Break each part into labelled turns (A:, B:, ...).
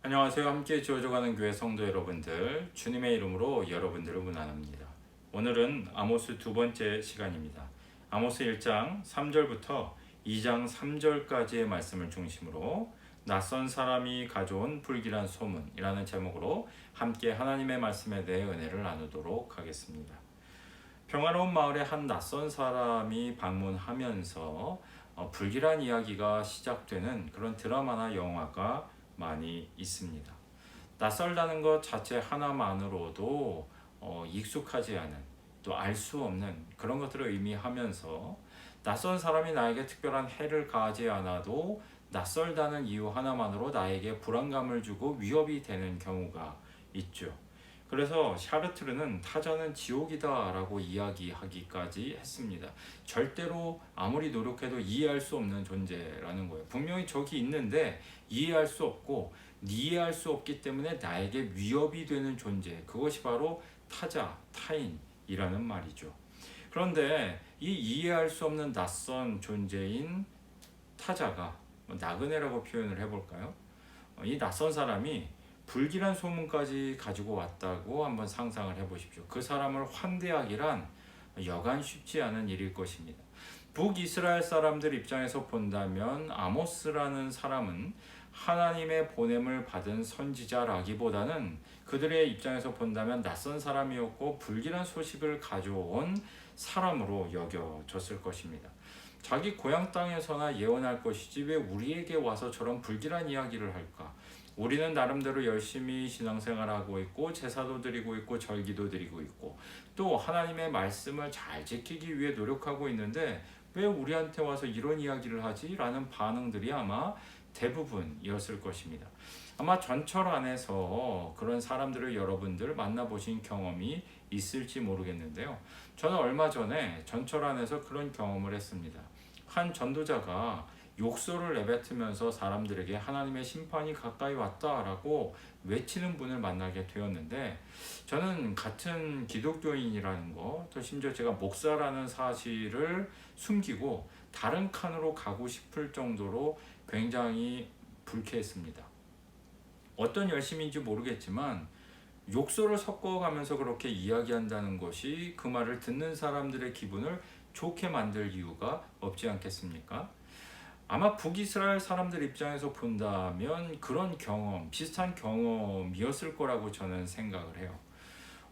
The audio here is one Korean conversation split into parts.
A: 안녕하세요. 함께 지어져가는 교회 성도 여러분들, 주님의 이름으로 여러분들을 문안합니다. 오늘은 아모스 두 번째 시간입니다. 아모스 1장 3절부터 2장 3절까지의 말씀을 중심으로 낯선 사람이 가져온 불길한 소문이라는 제목으로 함께 하나님의 말씀에 대해 은혜를 나누도록 하겠습니다. 평화로운 마을에 한 낯선 사람이 방문하면서 불길한 이야기가 시작되는 그런 드라마나 영화가 많이 있습니다. 낯설다는 것 자체 하나만으로도 익숙하지 않은 또 알 수 없는 그런 것들을 의미하면서 낯선 사람이 나에게 특별한 해를 가하지 않아도 낯설다는 이유 하나만으로 나에게 불안감을 주고 위협이 되는 경우가 있죠. 그래서 샤르트르는 타자는 지옥이다라고 이야기하기까지 했습니다. 절대로 아무리 노력해도 이해할 수 없는 존재라는 거예요. 분명히 적이 있는데 이해할 수 없고 이해할 수 없기 때문에 나에게 위협이 되는 존재, 그것이 바로 타자, 타인이라는 말이죠. 그런데 이 이해할 수 없는 낯선 존재인 타자가 나그네라고 표현을 해볼까요? 이 낯선 사람이 불길한 소문까지 가지고 왔다고 한번 상상을 해보십시오. 그 사람을 환대하기란 여간 쉽지 않은 일일 것입니다. 북이스라엘 사람들 입장에서 본다면 아모스라는 사람은 하나님의 보냄을 받은 선지자라기보다는 그들의 입장에서 본다면 낯선 사람이었고 불길한 소식을 가져온 사람으로 여겨졌을 것입니다. 자기 고향 땅에서나 예언할 것이지 왜 우리에게 와서 저런 불길한 이야기를 할까? 우리는 나름대로 열심히 신앙생활하고 있고 제사도 드리고 있고 절기도 드리고 있고 또 하나님의 말씀을 잘 지키기 위해 노력하고 있는데 왜 우리한테 와서 이런 이야기를 하지? 라는 반응들이 아마 대부분이었을 것입니다. 아마 전철 안에서 그런 사람들을 여러분들 만나보신 경험이 있을지 모르겠는데요. 저는 얼마 전에 전철 안에서 그런 경험을 했습니다. 한 전도자가 욕설을 내뱉으면서 사람들에게 하나님의 심판이 가까이 왔다라고 외치는 분을 만나게 되었는데, 저는 같은 기독교인이라는 거, 또 심지어 제가 목사라는 사실을 숨기고 다른 칸으로 가고 싶을 정도로 굉장히 불쾌했습니다. 어떤 열심인지 모르겠지만 욕설을 섞어가면서 그렇게 이야기한다는 것이 그 말을 듣는 사람들의 기분을 좋게 만들 이유가 없지 않겠습니까? 아마 북이스라엘 사람들 입장에서 본다면 그런 경험, 비슷한 경험이었을 거라고 저는 생각을 해요.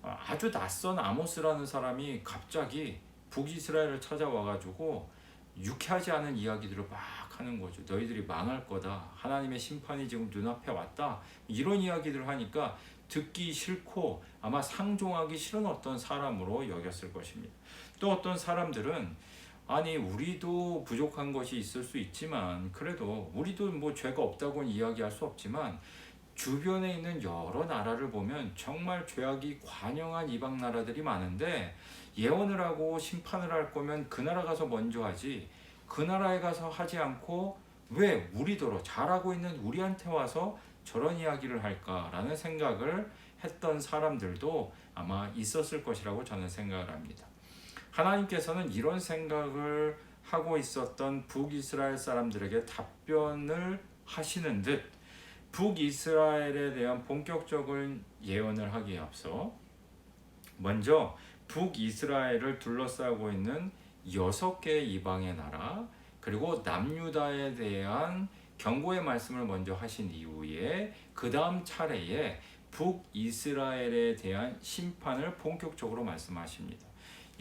A: 아주 낯선 아모스라는 사람이 갑자기 북이스라엘을 찾아와가지고 유쾌하지 않은 이야기들을 막 하는 거죠. 너희들이 망할 거다. 하나님의 심판이 지금 눈앞에 왔다. 이런 이야기들을 하니까 듣기 싫고 아마 상종하기 싫은 어떤 사람으로 여겼을 것입니다. 또 어떤 사람들은 아니 우리도 부족한 것이 있을 수 있지만 그래도 우리도 뭐 죄가 없다고는 이야기할 수 없지만 주변에 있는 여러 나라를 보면 정말 죄악이 관영한 이방 나라들이 많은데 예언을 하고 심판을 할 거면 그 나라 가서 먼저 하지 그 나라에 가서 하지 않고 왜 우리더러 잘하고 있는 우리한테 와서 저런 이야기를 할까라는 생각을 했던 사람들도 아마 있었을 것이라고 저는 생각을 합니다. 하나님께서는 이런 생각을 하고 있었던 북이스라엘 사람들에게 답변을 하시는 듯 북이스라엘에 대한 본격적인 예언을 하기에 앞서 먼저 북이스라엘을 둘러싸고 있는 6개의 이방의 나라 그리고 남유다에 대한 경고의 말씀을 먼저 하신 이후에 그 다음 차례에 북이스라엘에 대한 심판을 본격적으로 말씀하십니다.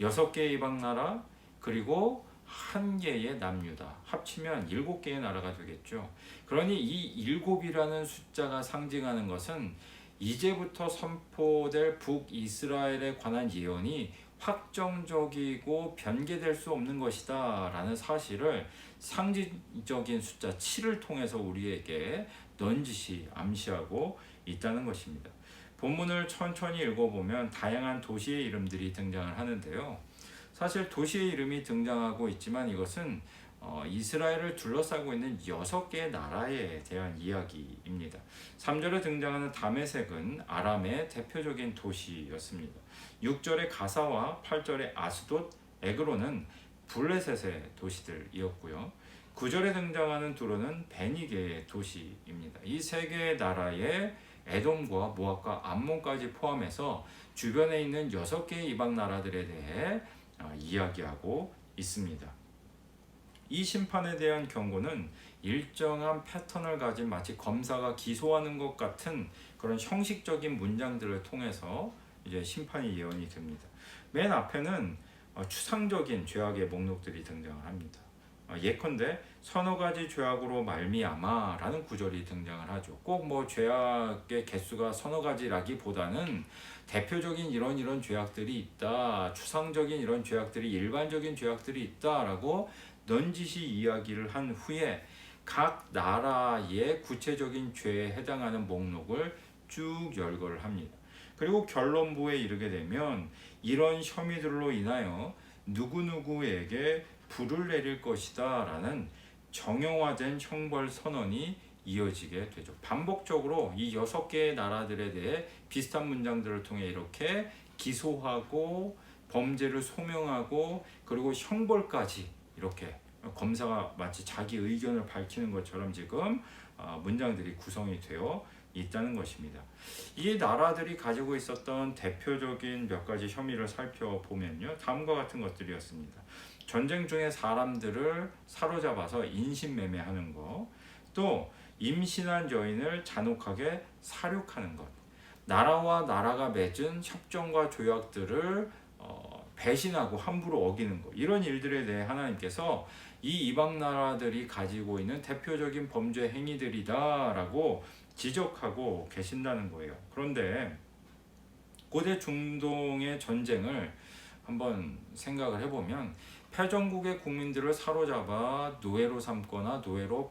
A: 6개의 이방 나라 그리고 1개의 남유다 합치면 7개의 나라가 되겠죠. 그러니 이 7이라는 숫자가 상징하는 것은 이제부터 선포될 북이스라엘에 관한 예언이 확정적이고 변개될 수 없는 것이다 라는 사실을 상징적인 숫자 7을 통해서 우리에게 넌지시 암시하고 있다는 것입니다. 본문을 천천히 읽어보면 다양한 도시의 이름들이 등장을 하는데요. 사실 도시의 이름이 등장하고 있지만 이것은 이스라엘을 둘러싸고 있는 6개의 나라에 대한 이야기입니다. 3절에 등장하는 다메섹은 아람의 대표적인 도시였습니다. 6절의 가사와 8절의 아스돗, 에그론은 블레셋의 도시들이었고요. 9절에 등장하는 두로는 베니게의 도시입니다. 이 세 개의 나라에 에돔과 모압과 암몬까지 포함해서 주변에 있는 6개의 이방 나라들에 대해 이야기하고 있습니다. 이 심판에 대한 경고는 일정한 패턴을 가진 마치 검사가 기소하는 것 같은 그런 형식적인 문장들을 통해서 이제 심판이 예언이 됩니다. 맨 앞에는 추상적인 죄악의 목록들이 등장을 합니다. 예컨대 서너 가지 죄악으로 말미암아라는 구절이 등장을 하죠. 꼭 뭐 죄악의 개수가 서너 가지라기보다는 대표적인 이런 죄악들이 있다, 추상적인 이런 죄악들이 일반적인 죄악들이 있다라고 넌지시 이야기를 한 후에 각 나라의 구체적인 죄에 해당하는 목록을 쭉 열거를 합니다. 그리고 결론부에 이르게 되면 이런 혐의들로 인하여 누구누구에게 불을 내릴 것이다 라는 정형화된 형벌 선언이 이어지게 되죠. 반복적으로 이 6개의 나라들에 대해 비슷한 문장들을 통해 이렇게 기소하고 범죄를 소명하고 그리고 형벌까지 이렇게 검사가 마치 자기 의견을 밝히는 것처럼 지금 문장들이 구성이 되어 있다는 것입니다. 이 나라들이 가지고 있었던 대표적인 몇 가지 혐의를 살펴보면요, 다음과 같은 것들이었습니다. 전쟁 중에 사람들을 사로잡아서 인신매매하는 것, 또 임신한 여인을 잔혹하게 살육하는 것, 나라와 나라가 맺은 협정과 조약들을 배신하고 함부로 어기는 것, 이런 일들에 대해 하나님께서 이 이방 나라들이 가지고 있는 대표적인 범죄 행위들이다라고 지적하고 계신다는 거예요. 그런데 고대 중동의 전쟁을 한번 생각을 해보면 패전국의 국민들을 사로잡아 노예로 삼거나 노예로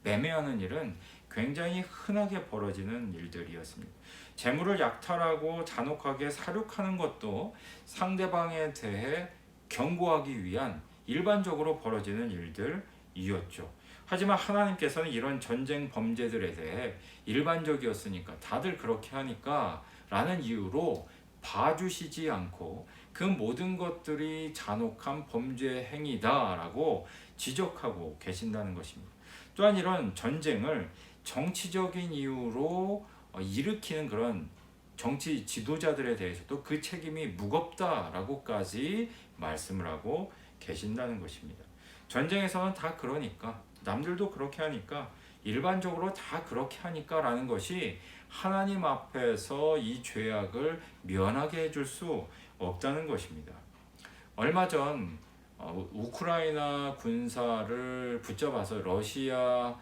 A: 매매하는 일은 굉장히 흔하게 벌어지는 일들이었습니다. 재물을 약탈하고 잔혹하게 살육하는 것도 상대방에 대해 경고하기 위한 일반적으로 벌어지는 일들이었죠. 하지만 하나님께서는 이런 전쟁 범죄들에 대해 일반적이었으니까 다들 그렇게 하니까 라는 이유로 봐주시지 않고 그 모든 것들이 잔혹한 범죄 행위다라고 지적하고 계신다는 것입니다. 또한 이런 전쟁을 정치적인 이유로 일으키는 그런 정치 지도자들에 대해서도 그 책임이 무겁다라고까지 말씀을 하고 계신다는 것입니다. 전쟁에서는 다 그러니까, 남들도 그렇게 하니까, 일반적으로 다 그렇게 하니까 라는 것이 하나님 앞에서 이 죄악을 면하게 해줄 수 없다는 것입니다. 얼마 전 우크라이나 군사를 붙잡아서 러시아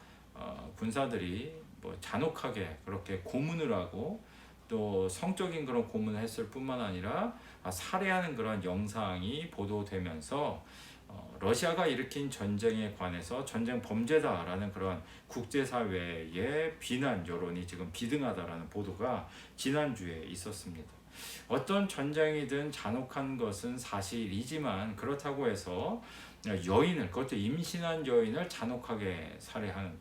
A: 군사들이 뭐 잔혹하게 그렇게 고문을 하고 또 성적인 그런 고문을 했을 뿐만 아니라 살해하는 그런 영상이 보도되면서 러시아가 일으킨 전쟁에 관해서 전쟁 범죄다라는 그런 국제사회의 비난 여론이 지금 비등하다라는 보도가 지난주에 있었습니다. 어떤 전쟁이든 잔혹한 것은 사실이지만 그렇다고 해서 여인을, 그것도 임신한 여인을 잔혹하게 살해하는 것,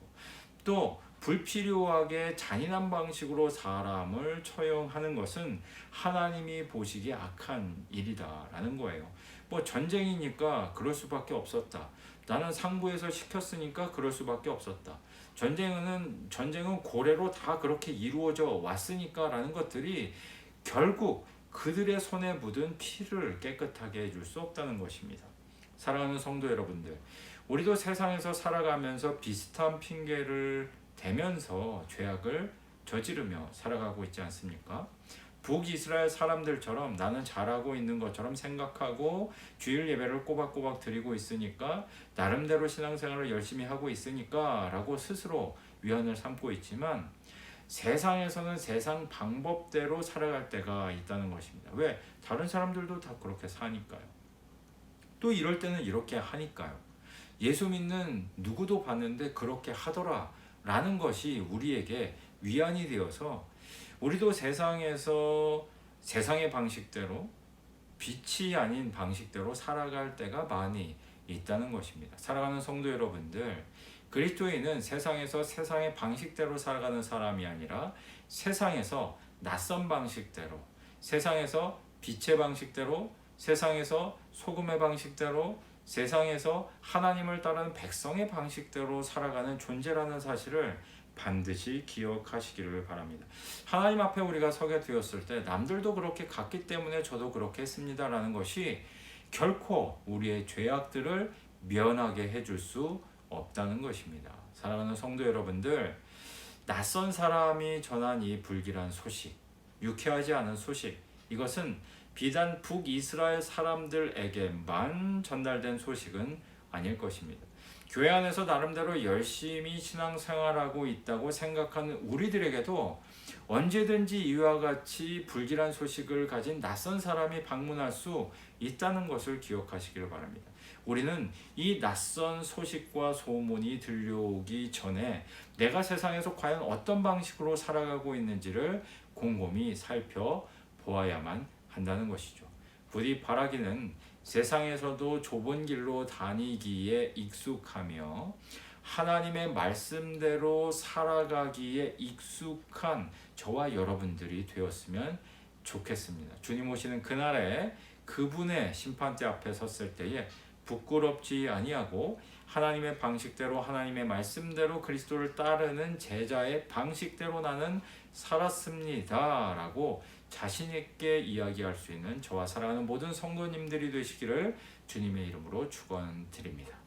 A: 또 불필요하게 잔인한 방식으로 사람을 처형하는 것은 하나님이 보시기에 악한 일이다라는 거예요. 뭐 전쟁이니까 그럴 수밖에 없었다. 나는 상부에서 시켰으니까 그럴 수밖에 없었다. 전쟁은 고래로 다 그렇게 이루어져 왔으니까라는 것들이 결국 그들의 손에 묻은 피를 깨끗하게 해줄 수 없다는 것입니다. 사랑하는 성도 여러분들, 우리도 세상에서 살아가면서 비슷한 핑계를 대면서 죄악을 저지르며 살아가고 있지 않습니까? 북이스라엘 사람들처럼 나는 잘하고 있는 것처럼 생각하고 주일 예배를 꼬박꼬박 드리고 있으니까, 나름대로 신앙생활을 열심히 하고 있으니까 라고 스스로 위안을 삼고 있지만 세상에서는 세상 방법대로 살아갈 때가 있다는 것입니다. 왜? 다른 사람들도 다 그렇게 사니까요. 또 이럴 때는 이렇게 하니까요. 예수 믿는 누구도 봤는데 그렇게 하더라 라는 것이 우리에게 위안이 되어서 우리도 세상에서 세상의 방식대로, 빛이 아닌 방식대로 살아갈 때가 많이 있다는 것입니다. 사랑하는 성도 여러분들, 그리스도인은 세상에서 세상의 방식대로 살아가는 사람이 아니라 세상에서 낯선 방식대로, 세상에서 빛의 방식대로, 세상에서 소금의 방식대로, 세상에서 하나님을 따르는 백성의 방식대로 살아가는 존재라는 사실을 반드시 기억하시기를 바랍니다. 하나님 앞에 우리가 서게 되었을 때 남들도 그렇게 갔기 때문에 저도 그렇게 했습니다라는 것이 결코 우리의 죄악들을 면하게 해줄 수 없다는 것입니다. 사랑하는 성도 여러분들, 낯선 사람이 전한 이 불길한 소식, 유쾌하지 않은 소식, 이것은 비단 북이스라엘 사람들에게만 전달된 소식은 아닐 것입니다. 교회 안에서 나름대로 열심히 신앙생활하고 있다고 생각하는 우리들에게도 언제든지 이와 같이 불길한 소식을 가진 낯선 사람이 방문할 수 있다는 것을 기억하시기를 바랍니다. 우리는 이 낯선 소식과 소문이 들려오기 전에 내가 세상에서 과연 어떤 방식으로 살아가고 있는지를 곰곰이 살펴보아야만 한다는 것이죠. 부디 바라기는 세상에서도 좁은 길로 다니기에 익숙하며 하나님의 말씀대로 살아가기에 익숙한 저와 여러분들이 되었으면 좋겠습니다. 주님 오시는 그날에 그분의 심판대 앞에 섰을 때에 부끄럽지 아니하고 하나님의 방식대로 하나님의 말씀대로 그리스도를 따르는 제자의 방식대로 나는 살았습니다 라고 자신 있게 이야기할 수 있는 저와 사랑하는 모든 성도님들이 되시기를 주님의 이름으로 축원드립니다.